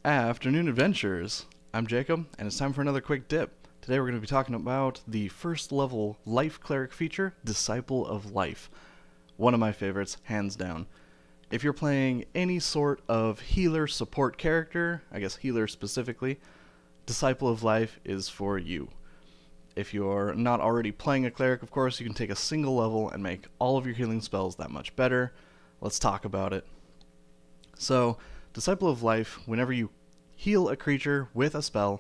Afternoon Adventures! I'm Jacob, and it's time for another quick dip. Today we're going to be talking about the first level Life Cleric feature, Disciple of Life. One of my favorites, hands down. If you're playing any sort of healer support character, I guess healer specifically, Disciple of Life is for you. If you're not already playing a cleric, of course, you can take a single level and make all of your healing spells that much better. Let's talk about it. So, Disciple of Life, whenever you heal a creature with a spell,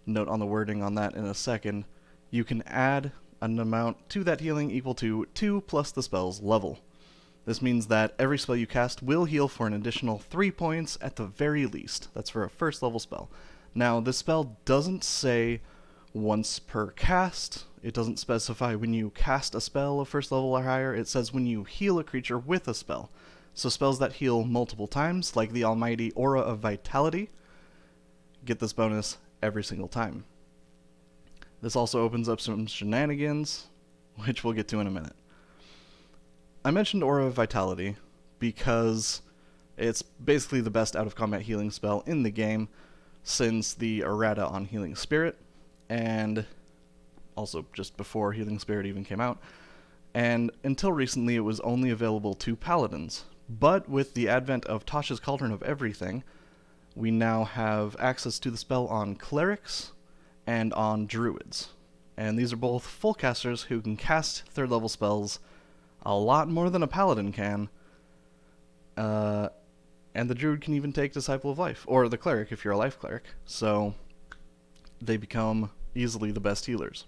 note on the wording on that in a second, you can add an amount to that healing equal to 2 plus the spell's level. This means that every spell you cast will heal for an additional 3 points at the very least. That's for a first level spell. Now, this spell doesn't say once per cast. It doesn't specify when you cast a spell of first level or higher. It says when you heal a creature with a spell. So spells that heal multiple times, like the almighty Aura of Vitality, get this bonus every single time. This also opens up some shenanigans, which we'll get to in a minute. I mentioned Aura of Vitality because it's basically the best out-of-combat healing spell in the game since the errata on Healing Spirit, and also just before Healing Spirit even came out. And until recently, it was only available to Paladins. But with the advent of Tasha's Cauldron of Everything, we now have access to the spell on Clerics and on Druids. And these are both full casters who can cast third level spells a lot more than a Paladin can. And the Druid can even take Disciple of Life, or the Cleric if you're a Life Cleric. So they become easily the best healers.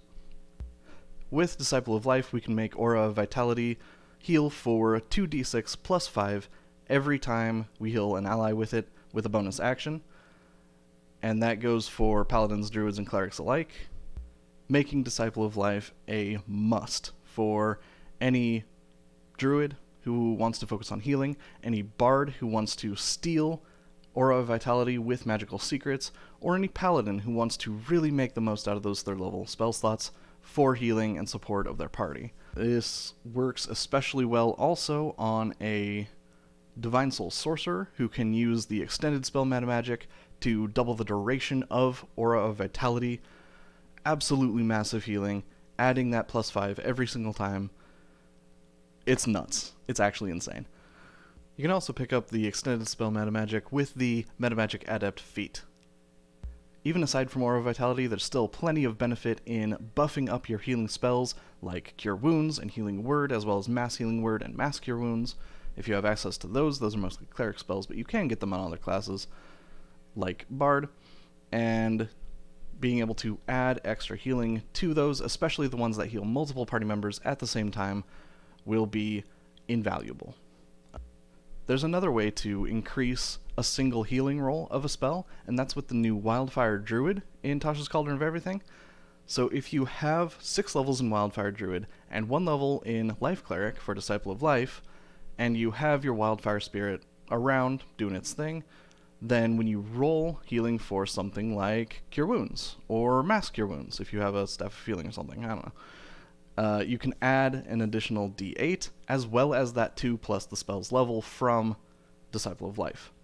With Disciple of Life, we can make Aura of Vitality heal for 2d6 plus 5 every time we heal an ally with it with a bonus action. And that goes for Paladins, Druids, and Clerics alike, making Disciple of Life a must for any Druid who wants to focus on healing, any Bard who wants to steal Aura of Vitality with magical secrets, or any Paladin who wants to really make the most out of those third level spell slots for healing and support of their party. This works especially well also on a Divine Soul Sorcerer who can use the extended spell meta magic to double the duration of Aura of Vitality. Absolutely massive healing, adding that plus 5 every single time. It's nuts. It's actually insane. You can also pick up the extended spell meta magic with the Meta Magic Adept feat. Even aside from Aura of Vitality, there's still plenty of benefit in buffing up your healing spells, like Cure Wounds and Healing Word, as well as Mass Healing Word and Mass Cure Wounds. If you have access to those are mostly Cleric spells, but you can get them on other classes, like Bard. And being able to add extra healing to those, especially the ones that heal multiple party members at the same time, will be invaluable. There's another way to increase a single healing roll of a spell, and that's with the new Wildfire Druid in Tasha's Cauldron of Everything. So if you have 6 levels in Wildfire Druid and 1 level in Life Cleric for Disciple of Life, and you have your Wildfire Spirit around doing its thing, then when you roll healing for something like Cure Wounds, or Mass Cure Wounds, if you have a Staff of Healing or something, I don't know, you can add an additional d8, as well as that 2 plus the spell's level from Disciple of Life.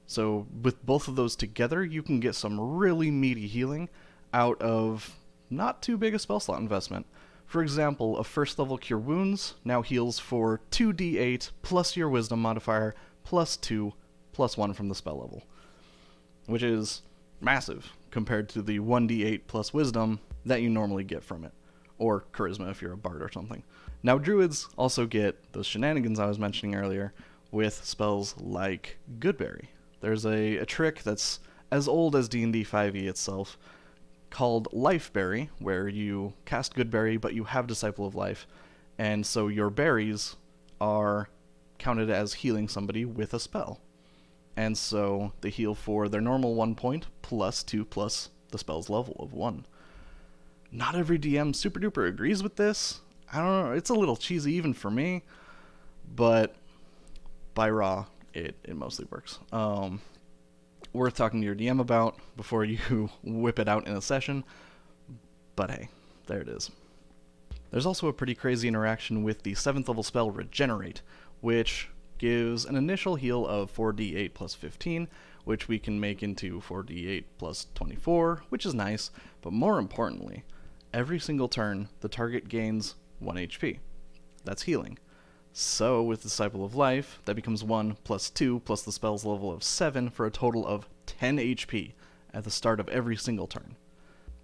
So with both of those together, you can get some really meaty healing out of not too big a spell slot investment. For example, a first level Cure Wounds now heals for 2d8 plus your Wisdom modifier plus 2 plus 1 from the spell level, which is massive compared to the 1d8 plus Wisdom that you normally get from it, or Charisma if you're a Bard or something. Now, Druids also get those shenanigans I was mentioning earlier with spells like Goodberry. There's a trick that's as old as D&D 5e itself called Lifeberry, where you cast Goodberry, but you have Disciple of Life, and so your berries are counted as healing somebody with a spell. And so they heal for their normal 1 point, plus 2 plus the spell's level of 1. Not every DM super duper agrees with this. I don't know, it's a little cheesy even for me, but by raw, it mostly works. Worth talking to your DM about before you whip it out in a session, but hey, there it is. There's also a pretty crazy interaction with the 7th level spell Regenerate, which gives an initial heal of 4d8 plus 15, which we can make into 4d8 plus 24, which is nice, but more importantly, every single turn, the target gains 1 HP. That's healing. So, with Disciple of Life, that becomes 1 plus 2 plus the spell's level of 7 for a total of 10 HP at the start of every single turn.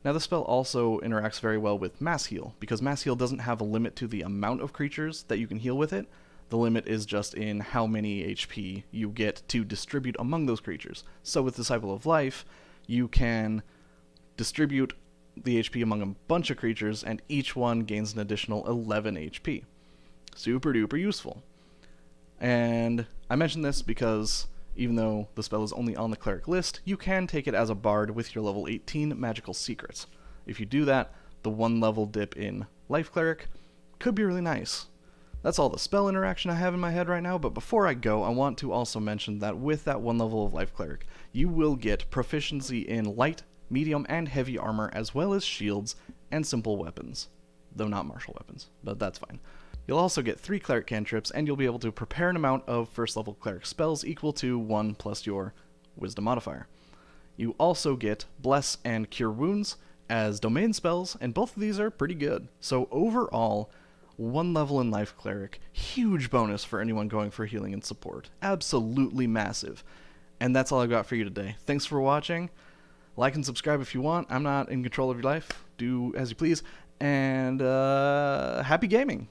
Now, the spell also interacts very well with Mass Heal, because Mass Heal doesn't have a limit to the amount of creatures that you can heal with it. The limit is just in how many HP you get to distribute among those creatures. So, with Disciple of Life, you can distribute the HP among a bunch of creatures, and each one gains an additional 11 HP. Super duper useful. And I mention this because even though the spell is only on the cleric list, you can take it as a bard with your level 18 magical secrets. If you do that, the 1 level dip in Life Cleric could be really nice. That's all the spell interaction I have in my head right now, but before I go, I want to also mention that with that 1 level of Life Cleric, you will get proficiency in light, medium, and heavy armor, as well as shields and simple weapons. Though not martial weapons, but that's fine. You'll also get 3 cleric cantrips, and you'll be able to prepare an amount of first level cleric spells equal to 1 plus your wisdom modifier. You also get bless and cure wounds as domain spells, and both of these are pretty good. So overall, 1 level in Life Cleric, huge bonus for anyone going for healing and support. Absolutely massive. And that's all I've got for you today. Thanks for watching. Like and subscribe if you want. I'm not in control of your life. Do as you please. And happy gaming!